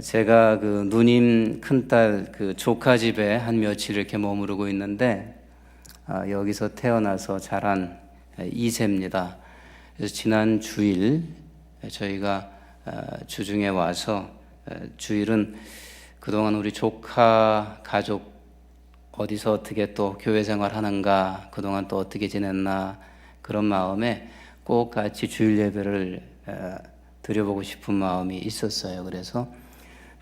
제가 그 누님 큰딸 그 조카 집에 한 며칠 이렇게 머무르고 있는데 여기서 태어나서 자란 이세입니다. 그래서 지난 주일 저희가 주중에 와서 주일은 그동안 우리 조카 가족 어디서 어떻게 또 교회 생활하는가, 그동안 또 어떻게 지냈나 그런 마음에 꼭 같이 주일 예배를 드려보고 싶은 마음이 있었어요. 그래서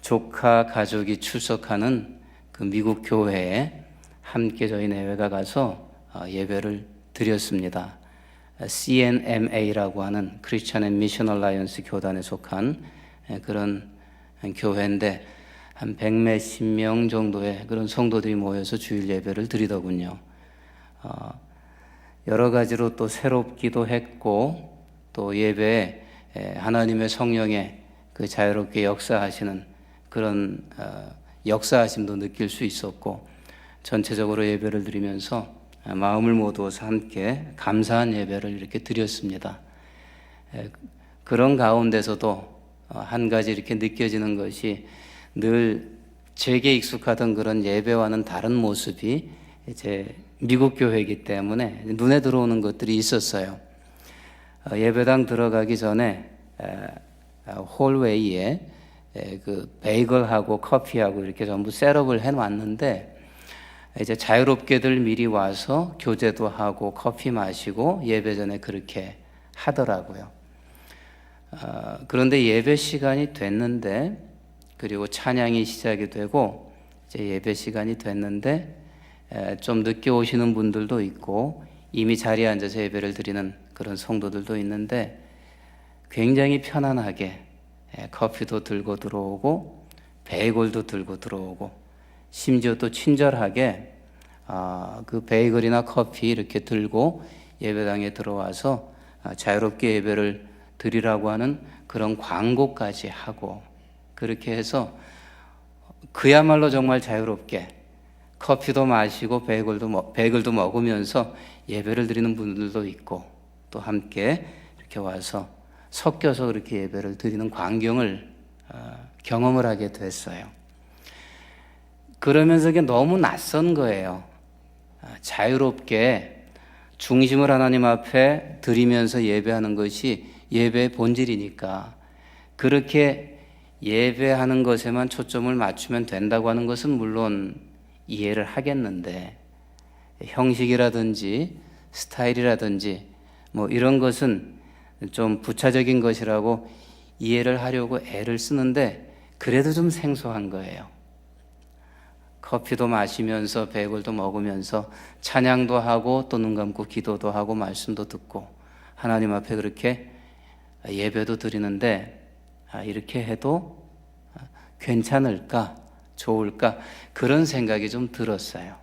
조카 가족이 출석하는 그 미국 교회에 함께 저희 내외가 가서 예배를 드렸습니다. CNMA라고 하는 Christian and Mission Alliance 교단에 속한 그런 교회인데 한 100몇십 명 정도의 그런 성도들이 모여서 주일 예배를 드리더군요. 여러 가지로 또 새롭기도 했고 또 예배에 하나님의 성령의 그 자유롭게 역사하시는 그런 역사하심도 느낄 수 있었고, 전체적으로 예배를 드리면서 마음을 모두어서 함께 감사한 예배를 이렇게 드렸습니다. 그런 가운데서도 한 가지 이렇게 느껴지는 것이 늘 제게 익숙하던 그런 예배와는 다른 모습이 제 미국 교회이기 때문에 눈에 들어오는 것들이 있었어요. 예배당 들어가기 전에 홀웨이에 그 베이글하고 커피하고 이렇게 전부 셋업을 해놨는데, 이제 자유롭게들 미리 와서 교제도 하고 커피 마시고 예배 전에 그렇게 하더라고요. 그런데 예배 시간이 됐는데, 그리고 찬양이 시작이 되고 이제 예배 시간이 됐는데 좀 늦게 오시는 분들도 있고 이미 자리에 앉아서 예배를 드리는 그런 성도들도 있는데, 굉장히 편안하게 커피도 들고 들어오고 베이글도 들고 들어오고 심지어 또 친절하게 그 베이글이나 커피 이렇게 들고 예배당에 들어와서 자유롭게 예배를 드리라고 하는 그런 광고까지 하고, 그렇게 해서 그야말로 정말 자유롭게 커피도 마시고 베이글도 먹으면서 예배를 드리는 분들도 있고, 또 함께 이렇게 와서 섞여서 그렇게 예배를 드리는 광경을 경험을 하게 됐어요. 그러면서 이게 너무 낯선 거예요. 자유롭게 중심을 하나님 앞에 드리면서 예배하는 것이 예배의 본질이니까 그렇게 예배하는 것에만 초점을 맞추면 된다고 하는 것은 물론 이해를 하겠는데, 형식이라든지 스타일이라든지 뭐 이런 것은 좀 부차적인 것이라고 이해를 하려고 애를 쓰는데 그래도 좀 생소한 거예요. 커피도 마시면서 베이글도 먹으면서 찬양도 하고 또 눈 감고 기도도 하고 말씀도 듣고 하나님 앞에 그렇게 예배도 드리는데 이렇게 해도 괜찮을까, 좋을까, 그런 생각이 좀 들었어요.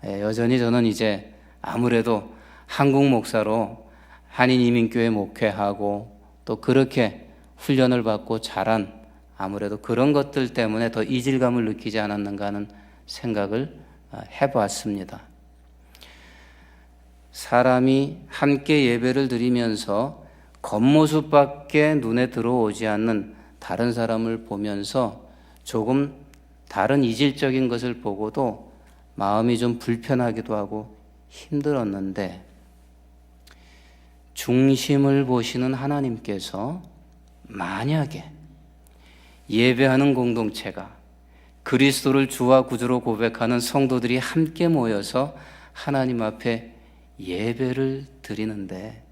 여전히 저는 이제 아무래도 한국 목사로 한인이민교회 목회하고 또 그렇게 훈련을 받고 자란 아무래도 그런 것들 때문에 더 이질감을 느끼지 않았는가 하는 생각을 해보았습니다. 사람이 함께 예배를 드리면서 겉모습밖에 눈에 들어오지 않는 다른 사람을 보면서 조금 다른 이질적인 것을 보고도 마음이 좀 불편하기도 하고 힘들었는데, 중심을 보시는 하나님께서 만약에 예배하는 공동체가 그리스도를 주와 구주로 고백하는 성도들이 함께 모여서 하나님 앞에 예배를 드리는데,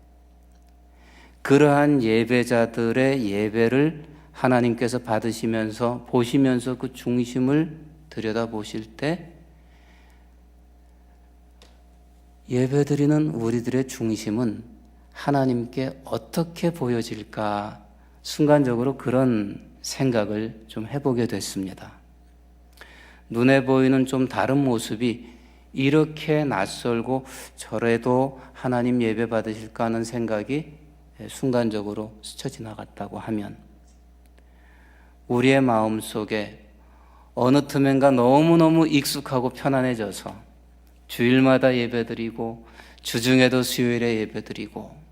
그러한 예배자들의 예배를 하나님께서 받으시면서 보시면서 그 중심을 들여다보실 때 예배드리는 우리들의 중심은 하나님께 어떻게 보여질까, 순간적으로 그런 생각을 좀 해보게 됐습니다. 눈에 보이는 좀 다른 모습이 이렇게 낯설고 저래도 하나님 예배 받으실까 하는 생각이 순간적으로 스쳐 지나갔다고 하면, 우리의 마음 속에 어느 틈엔가 너무너무 익숙하고 편안해져서 주일마다 예배드리고 주중에도 수요일에 예배드리고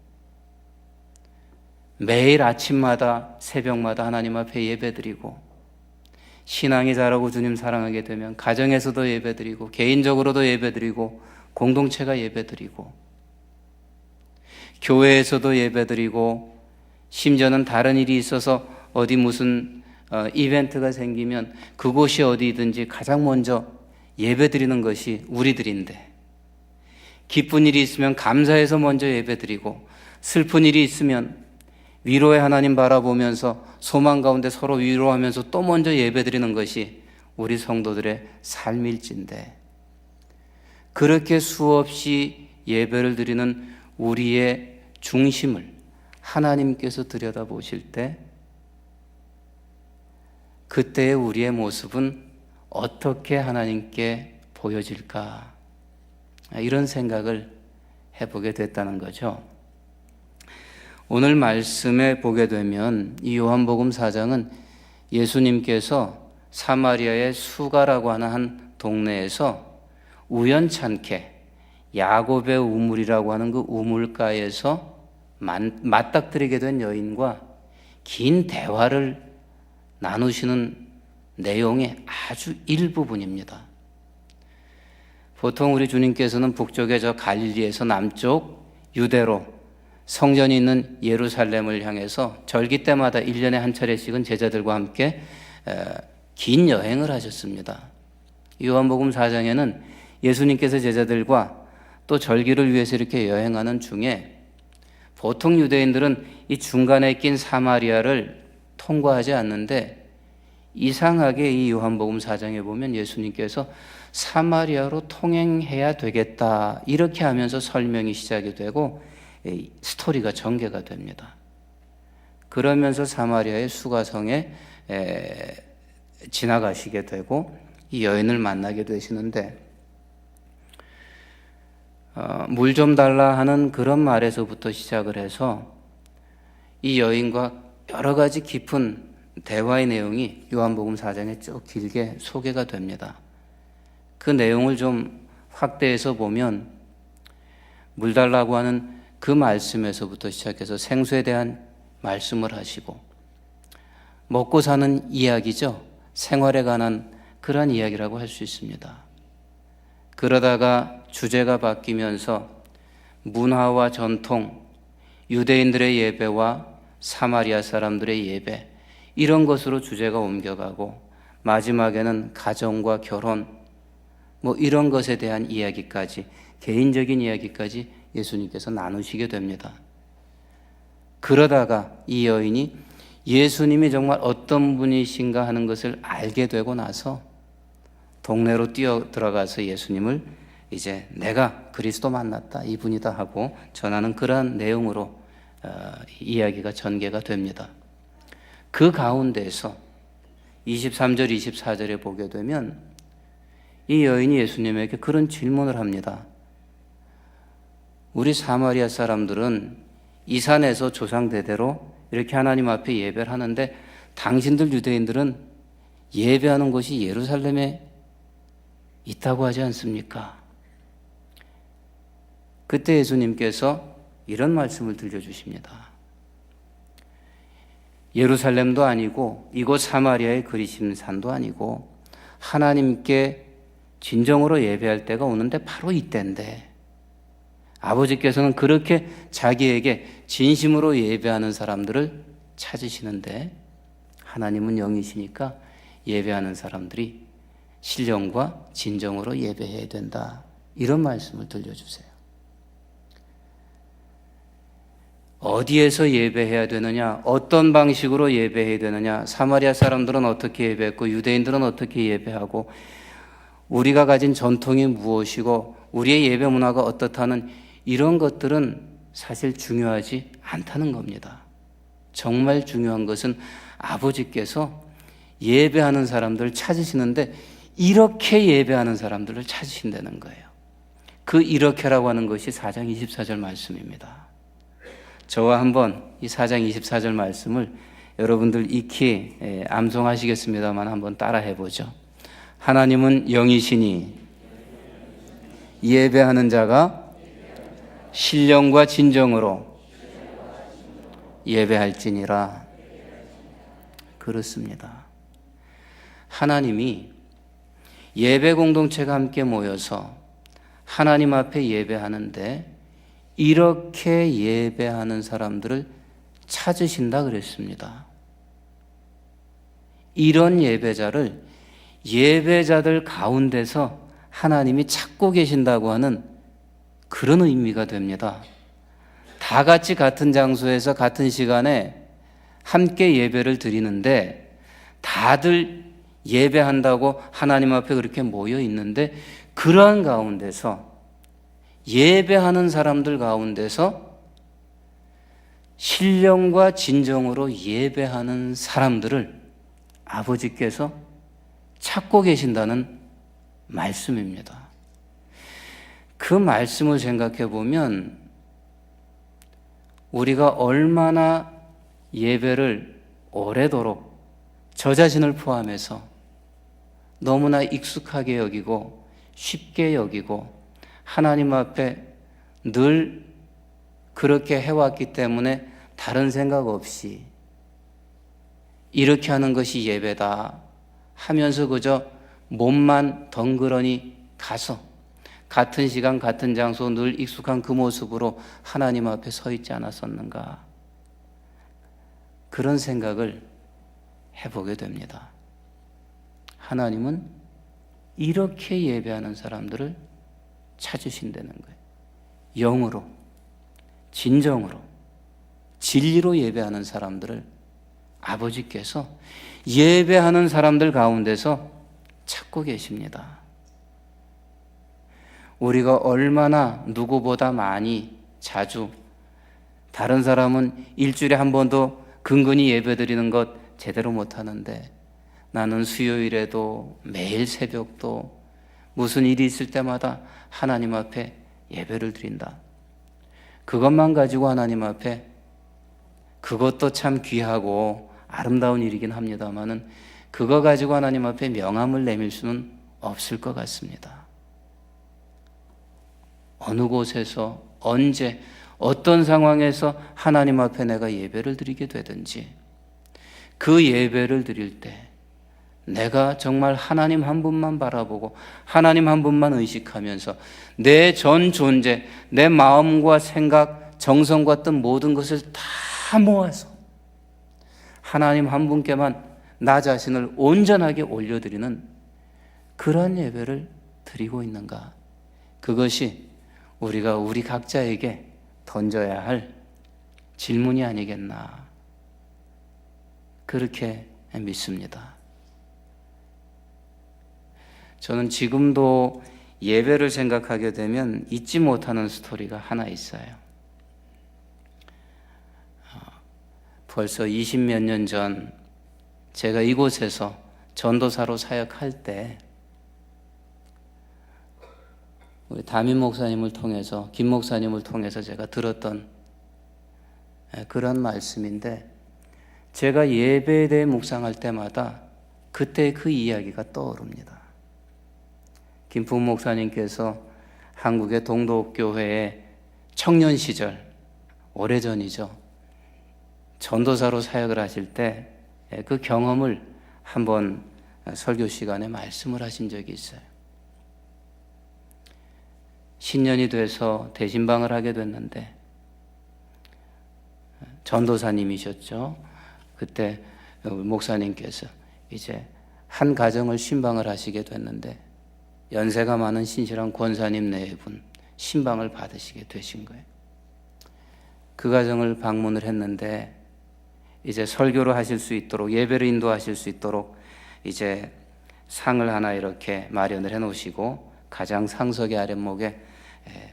매일 아침마다 새벽마다 하나님 앞에 예배드리고, 신앙이 자라고 주님 사랑하게 되면 가정에서도 예배드리고, 개인적으로도 예배드리고, 공동체가 예배드리고, 교회에서도 예배드리고, 심지어는 다른 일이 있어서 어디 무슨 이벤트가 생기면 그곳이 어디든지 가장 먼저 예배드리는 것이 우리들인데, 기쁜 일이 있으면 감사해서 먼저 예배드리고, 슬픈 일이 있으면 위로의 하나님 바라보면서 소망 가운데 서로 위로하면서 또 먼저 예배드리는 것이 우리 성도들의 삶일진데, 그렇게 수없이 예배를 드리는 우리의 중심을 하나님께서 들여다보실 때, 그때의 우리의 모습은 어떻게 하나님께 보여질까? 이런 생각을 해보게 됐다는 거죠. 오늘 말씀에 보게 되면 이 요한복음 4장은 예수님께서 사마리아의 수가라고 하는 한 동네에서 우연찮게 야곱의 우물이라고 하는 그 우물가에서 맞닥뜨리게 된 여인과 긴 대화를 나누시는 내용의 아주 일부분입니다. 보통 우리 주님께서는 북쪽의 저 갈릴리에서 남쪽 유대로 성전이 있는 예루살렘을 향해서 절기 때마다 1년에 한 차례씩은 제자들과 함께 긴 여행을 하셨습니다. 요한복음 4장에는 예수님께서 제자들과 또 절기를 위해서 이렇게 여행하는 중에 보통 유대인들은 이 중간에 낀 사마리아를 통과하지 않는데, 이상하게 이 요한복음 4장에 보면 예수님께서 사마리아로 통행해야 되겠다 이렇게 하면서 설명이 시작이 되고 스토리가 전개가 됩니다. 그러면서 사마리아의 수가성에 지나가시게 되고 이 여인을 만나게 되시는데, 물 좀 달라 하는 그런 말에서부터 시작을 해서 이 여인과 여러 가지 깊은 대화의 내용이 요한복음 4장에 쭉 길게 소개가 됩니다. 그 내용을 좀 확대해서 보면 물 달라고 하는 그 말씀에서부터 시작해서 생수에 대한 말씀을 하시고, 먹고 사는 이야기죠. 생활에 관한 그런 이야기라고 할 수 있습니다. 그러다가 주제가 바뀌면서 문화와 전통, 유대인들의 예배와 사마리아 사람들의 예배, 이런 것으로 주제가 옮겨가고 마지막에는 가정과 결혼, 이런 것에 대한 이야기까지, 개인적인 이야기까지 예수님께서 나누시게 됩니다. 그러다가 이 여인이 예수님이 정말 어떤 분이신가 하는 것을 알게 되고 나서 동네로 뛰어 들어가서 예수님을 이제 내가 그리스도 만났다, 이분이다 하고 전하는 그러한 내용으로 이야기가 전개가 됩니다. 그 가운데서 23절, 24절에 보게 되면 이 여인이 예수님에게 그런 질문을 합니다. 우리 사마리아 사람들은 이 산에서 조상 대대로 이렇게 하나님 앞에 예배를 하는데 당신들 유대인들은 예배하는 곳이 예루살렘에 있다고 하지 않습니까? 그때 예수님께서 이런 말씀을 들려주십니다. 예루살렘도 아니고 이곳 사마리아의 그리심 산도 아니고 하나님께 진정으로 예배할 때가 오는데 바로 이때인데, 아버지께서는 그렇게 자기에게 진심으로 예배하는 사람들을 찾으시는데 하나님은 영이시니까 예배하는 사람들이 신령과 진정으로 예배해야 된다, 이런 말씀을 들려주세요. 어디에서 예배해야 되느냐, 어떤 방식으로 예배해야 되느냐, 사마리아 사람들은 어떻게 예배했고 유대인들은 어떻게 예배하고 우리가 가진 전통이 무엇이고 우리의 예배 문화가 어떻다는 이런 것들은 사실 중요하지 않다는 겁니다. 정말 중요한 것은 아버지께서 예배하는 사람들을 찾으시는데 이렇게 예배하는 사람들을 찾으신다는 거예요. 그 이렇게라고 하는 것이 4장 24절 말씀입니다. 저와 한번 이 4장 24절 말씀을 여러분들 익히 암송하시겠습니다만 한번 따라 해보죠. 하나님은 영이시니 예배하는 자가 신령과 진정으로 예배할지니라. 그렇습니다. 하나님이 예배 공동체가 함께 모여서 하나님 앞에 예배하는데 이렇게 예배하는 사람들을 찾으신다 그랬습니다. 이런 예배자를 예배자들 가운데서 하나님이 찾고 계신다고 하는 그런 의미가 됩니다. 다 같이 같은 장소에서 같은 시간에 함께 예배를 드리는데 다들 예배한다고 하나님 앞에 그렇게 모여 있는데 그러한 가운데서 예배하는 사람들 가운데서 신령과 진정으로 예배하는 사람들을 아버지께서 찾고 계신다는 말씀입니다. 그 말씀을 생각해 보면 우리가 얼마나 예배를 오래도록 저 자신을 포함해서 너무나 익숙하게 여기고 쉽게 여기고 하나님 앞에 늘 그렇게 해왔기 때문에 다른 생각 없이 이렇게 하는 것이 예배다 하면서 그저 몸만 덩그러니 가서 같은 시간 같은 장소 늘 익숙한 그 모습으로 하나님 앞에 서 있지 않았었는가, 그런 생각을 해보게 됩니다. 하나님은 이렇게 예배하는 사람들을 찾으신다는 거예요. 영으로, 진정으로, 진리로 예배하는 사람들을 아버지께서 예배하는 사람들 가운데서 찾고 계십니다. 우리가 얼마나 누구보다 많이 자주, 다른 사람은 일주일에 한 번도 근근히 예배드리는 것 제대로 못하는데 나는 수요일에도 매일 새벽도 무슨 일이 있을 때마다 하나님 앞에 예배를 드린다. 그것만 가지고 하나님 앞에, 그것도 참 귀하고 아름다운 일이긴 합니다만은 그거 가지고 하나님 앞에 명함을 내밀 수는 없을 것 같습니다. 어느 곳에서 언제 어떤 상황에서 하나님 앞에 내가 예배를 드리게 되든지 그 예배를 드릴 때 내가 정말 하나님 한 분만 바라보고 하나님 한 분만 의식하면서 내 전 존재, 내 마음과 생각, 정성과 뜻 모든 것을 다 모아서 하나님 한 분께만 나 자신을 온전하게 올려드리는 그런 예배를 드리고 있는가? 그것이 우리가 우리 각자에게 던져야 할 질문이 아니겠나, 그렇게 믿습니다. 저는 지금도 예배를 생각하게 되면 잊지 못하는 스토리가 하나 있어요. 벌써 20몇 년 전 제가 이곳에서 전도사로 사역할 때 우리 담임 목사님을 통해서, 김 목사님을 통해서 제가 들었던 그런 말씀인데, 제가 예배에 대해 묵상할 때마다 그때 그 이야기가 떠오릅니다. 김풍 목사님께서 한국의 동독교회의 청년 시절, 오래전이죠, 전도사로 사역을 하실 때 그 경험을 한번 설교 시간에 말씀을 하신 적이 있어요. 신년이 돼서 대신방을 하게 됐는데 전도사님이셨죠. 그때 목사님께서 이제 한 가정을 신방을 하시게 됐는데 연세가 많은 신실한 권사님 네 분 신방을 받으시게 되신 거예요. 그 가정을 방문을 했는데 이제 설교를 하실 수 있도록, 예배를 인도하실 수 있도록 이제 상을 하나 이렇게 마련을 해 놓으시고 가장 상석의 아랫목에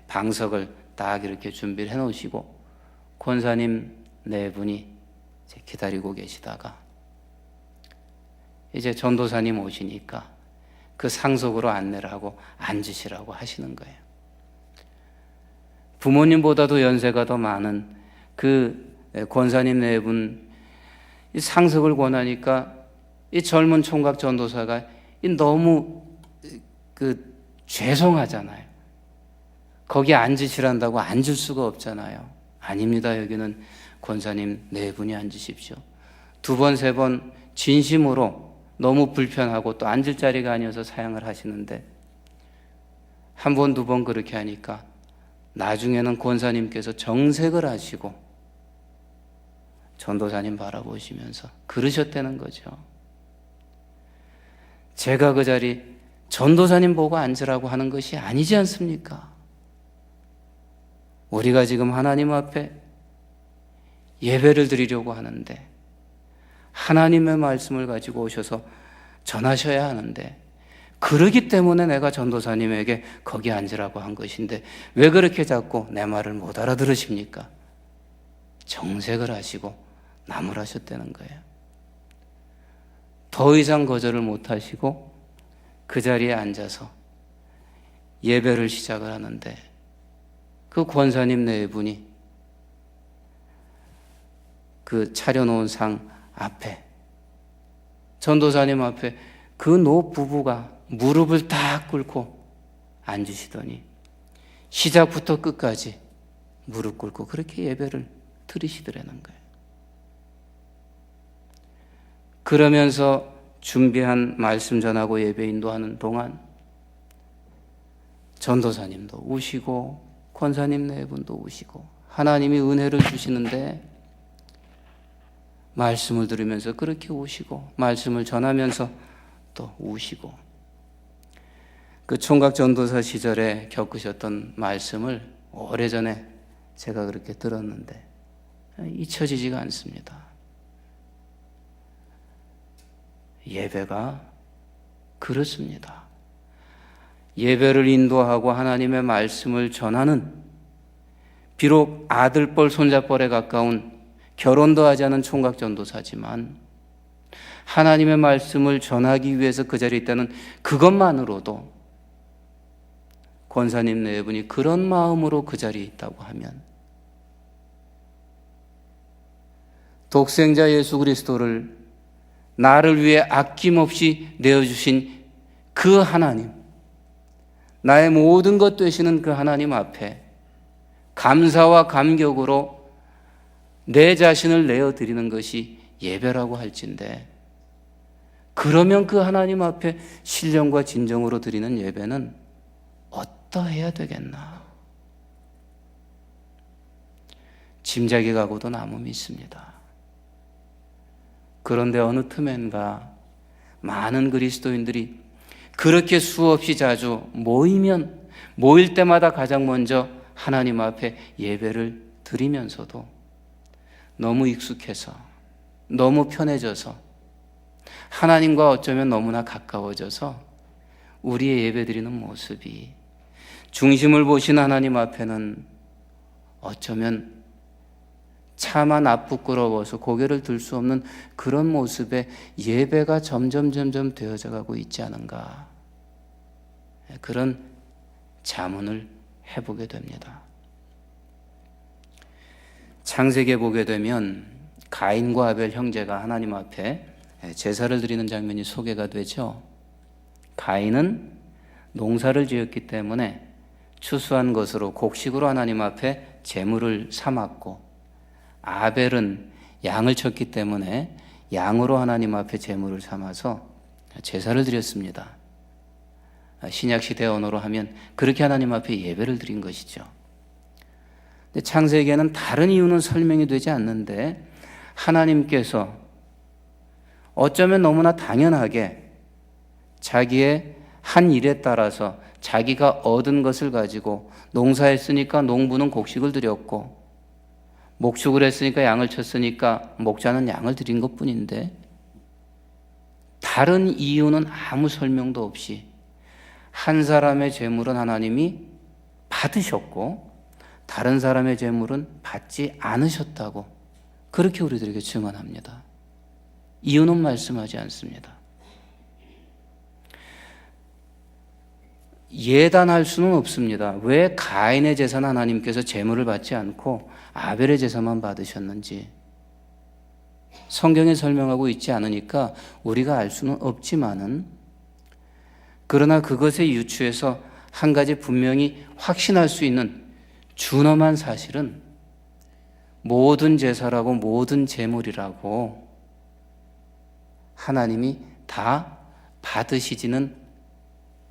방석을 딱 이렇게 준비를 해 놓으시고 권사님 네 분이 이제 기다리고 계시다가 이제 전도사님 오시니까 그 상석으로 안내를 하고 앉으시라고 하시는 거예요. 부모님보다도 연세가 더 많은 그 권사님 네 분 이 상석을 권하니까 이 젊은 총각 전도사가 너무 죄송하잖아요. 거기 앉으시란다고 앉을 수가 없잖아요. 아닙니다. 여기는 권사님 네 분이 앉으십시오. 두 번, 세 번 진심으로 너무 불편하고 또 앉을 자리가 아니어서 사양을 하시는데 한 번, 두 번 그렇게 하니까 나중에는 권사님께서 정색을 하시고 전도사님 바라보시면서 그러셨다는 거죠. 제가 그 자리 전도사님 보고 앉으라고 하는 것이 아니지 않습니까? 우리가 지금 하나님 앞에 예배를 드리려고 하는데 하나님의 말씀을 가지고 오셔서 전하셔야 하는데 그러기 때문에 내가 전도사님에게 거기 앉으라고 한 것인데 왜 그렇게 자꾸 내 말을 못 알아들으십니까? 정색을 하시고 나무라셨다는 거예요. 더 이상 거절을 못 하시고 그 자리에 앉아서 예배를 시작을 하는데 그 권사님 네 분이 그 차려놓은 상 앞에 전도사님 앞에 그 노 부부가 무릎을 딱 꿇고 앉으시더니 시작부터 끝까지 무릎 꿇고 그렇게 예배를 드리시더라는 거예요. 그러면서 준비한 말씀 전하고 예배 인도하는 동안 전도사님도 우시고 권사님 네 분도 우시고 하나님이 은혜를 주시는데 말씀을 들으면서 그렇게 우시고 말씀을 전하면서 또 우시고 그 총각 전도사 시절에 겪으셨던 말씀을 오래전에 제가 그렇게 들었는데 잊혀지지가 않습니다. 예배가 그렇습니다. 예배를 인도하고 하나님의 말씀을 전하는 비록 아들뻘 손자뻘에 가까운 결혼도 하지 않은 총각 전도사지만 하나님의 말씀을 전하기 위해서 그 자리에 있다는 그것만으로도 권사님 네 분이 그런 마음으로 그 자리에 있다고 하면 독생자 예수 그리스도를 나를 위해 아낌없이 내어주신 그 하나님, 나의 모든 것 되시는 그 하나님 앞에 감사와 감격으로 내 자신을 내어드리는 것이 예배라고 할진데 그러면 그 하나님 앞에 신령과 진정으로 드리는 예배는 어떠해야 되겠나? 짐작이 가고도 나무 믿습니다. 그런데 어느 틈엔가 많은 그리스도인들이 그렇게 수없이 자주 모일 때마다 가장 먼저 하나님 앞에 예배를 드리면서도 너무 익숙해서 너무 편해져서 하나님과 어쩌면 너무나 가까워져서 우리의 예배드리는 모습이 중심을 보신 하나님 앞에는 어쩌면 차마 낯부끄러워서 고개를 들 수 없는 그런 모습의 예배가 점점 되어져 가고 있지 않은가, 그런 자문을 해보게 됩니다. 창세기에 보게 되면 가인과 아벨 형제가 하나님 앞에 제사를 드리는 장면이 소개가 되죠. 가인은 농사를 지었기 때문에 추수한 것으로 곡식으로 하나님 앞에 제물을 삼았고, 아벨은 양을 쳤기 때문에 양으로 하나님 앞에 제물을 삼아서 제사를 드렸습니다. 신약시대 언어로 하면 그렇게 하나님 앞에 예배를 드린 것이죠. 근데 창세기에는 다른 이유는 설명이 되지 않는데 하나님께서 어쩌면 너무나 당연하게 자기의 한 일에 따라서 자기가 얻은 것을 가지고 농사했으니까 농부는 곡식을 드렸고, 목축을 했으니까 양을 쳤으니까 목자는 양을 드린 것뿐인데 다른 이유는 아무 설명도 없이 한 사람의 재물은 하나님이 받으셨고 다른 사람의 재물은 받지 않으셨다고 그렇게 우리들에게 증언합니다. 이유는 말씀하지 않습니다. 예단할 수는 없습니다. 왜 가인의 제사는 하나님께서 제물을 받지 않고 아벨의 제사만 받으셨는지 성경에 설명하고 있지 않으니까 우리가 알 수는 없지만은, 그러나 그것에 유추해서 한 가지 분명히 확신할 수 있는 준엄한 사실은 모든 제사라고 모든 제물이라고 하나님이 다 받으시지는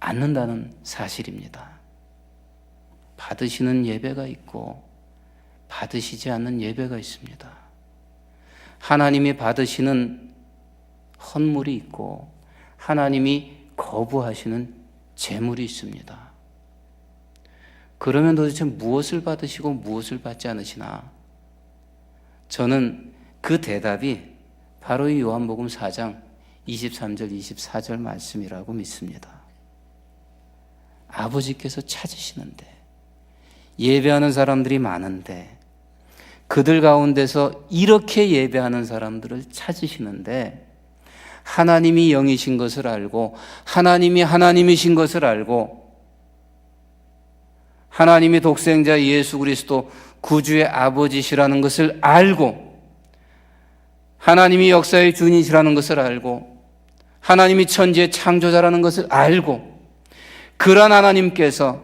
않는다는 사실입니다. 받으시는 예배가 있고 받으시지 않는 예배가 있습니다. 하나님이 받으시는 헌물이 있고 하나님이 거부하시는 제물이 있습니다. 그러면 도대체 무엇을 받으시고 무엇을 받지 않으시나? 저는 그 대답이 바로 이 요한복음 4장 23절 24절 말씀이라고 믿습니다. 아버지께서 찾으시는데, 예배하는 사람들이 많은데, 그들 가운데서 이렇게 예배하는 사람들을 찾으시는데, 하나님이 영이신 것을 알고 하나님이 하나님이신 것을 알고 하나님이 독생자 예수 그리스도 구주의 아버지시라는 것을 알고 하나님이 역사의 주인이시라는 것을 알고 하나님이 천지의 창조자라는 것을 알고 그러한 하나님께서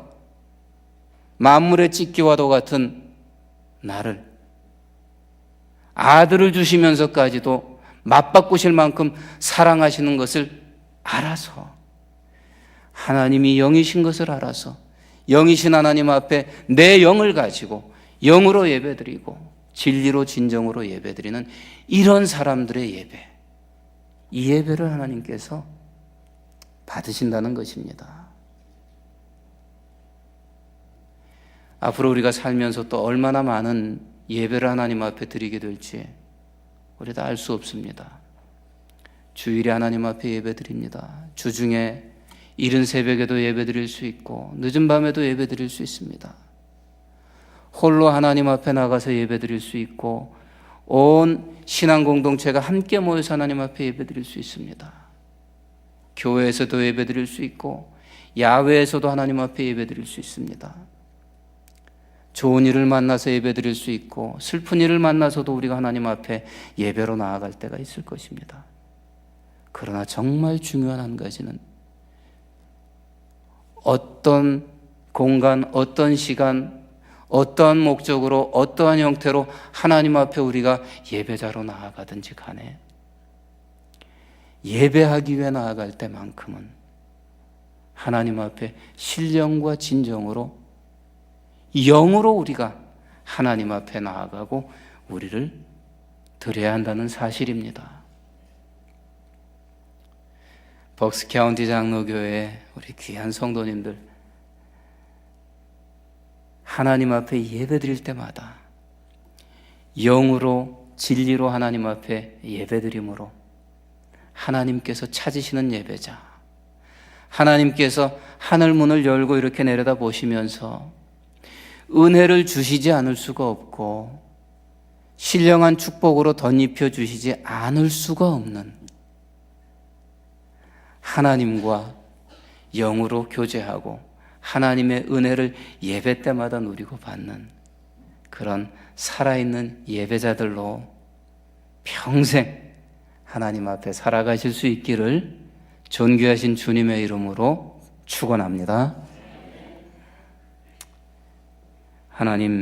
만물의 찢기와도 같은 나를 아들을 주시면서까지도 맞바꾸실 만큼 사랑하시는 것을 알아서 하나님이 영이신 것을 알아서 영이신 하나님 앞에 내 영을 가지고 영으로 예배드리고 진리로 진정으로 예배드리는 이런 사람들의 예배, 이 예배를 하나님께서 받으신다는 것입니다. 앞으로 우리가 살면서 또 얼마나 많은 예배를 하나님 앞에 드리게 될지 우리 다 알 수 없습니다. 주일에 하나님 앞에 예배드립니다. 주중에 이른 새벽에도 예배드릴 수 있고 늦은 밤에도 예배드릴 수 있습니다. 홀로 하나님 앞에 나가서 예배드릴 수 있고 온 신앙 공동체가 함께 모여서 하나님 앞에 예배드릴 수 있습니다. 교회에서도 예배드릴 수 있고 야외에서도 하나님 앞에 예배드릴 수 있습니다. 좋은 일을 만나서 예배드릴 수 있고 슬픈 일을 만나서도 우리가 하나님 앞에 예배로 나아갈 때가 있을 것입니다. 그러나 정말 중요한 한 가지는 어떤 공간, 어떤 시간, 어떠한 목적으로, 어떠한 형태로 하나님 앞에 우리가 예배자로 나아가든지 간에 예배하기 위해 나아갈 때만큼은 하나님 앞에 신령과 진정으로 영으로 우리가 하나님 앞에 나아가고 우리를 드려야 한다는 사실입니다. 벅스 카운티 장로교회 우리 귀한 성도님들, 하나님 앞에 예배드릴 때마다 영으로 진리로 하나님 앞에 예배드림으로 하나님께서 찾으시는 예배자, 하나님께서 하늘 문을 열고 이렇게 내려다 보시면서 은혜를 주시지 않을 수가 없고 신령한 축복으로 덧입혀 주시지 않을 수가 없는 하나님과 영으로 교제하고 하나님의 은혜를 예배 때마다 누리고 받는 그런 살아있는 예배자들로 평생 하나님 앞에 살아가실 수 있기를 존귀하신 주님의 이름으로 축원합니다. 하나님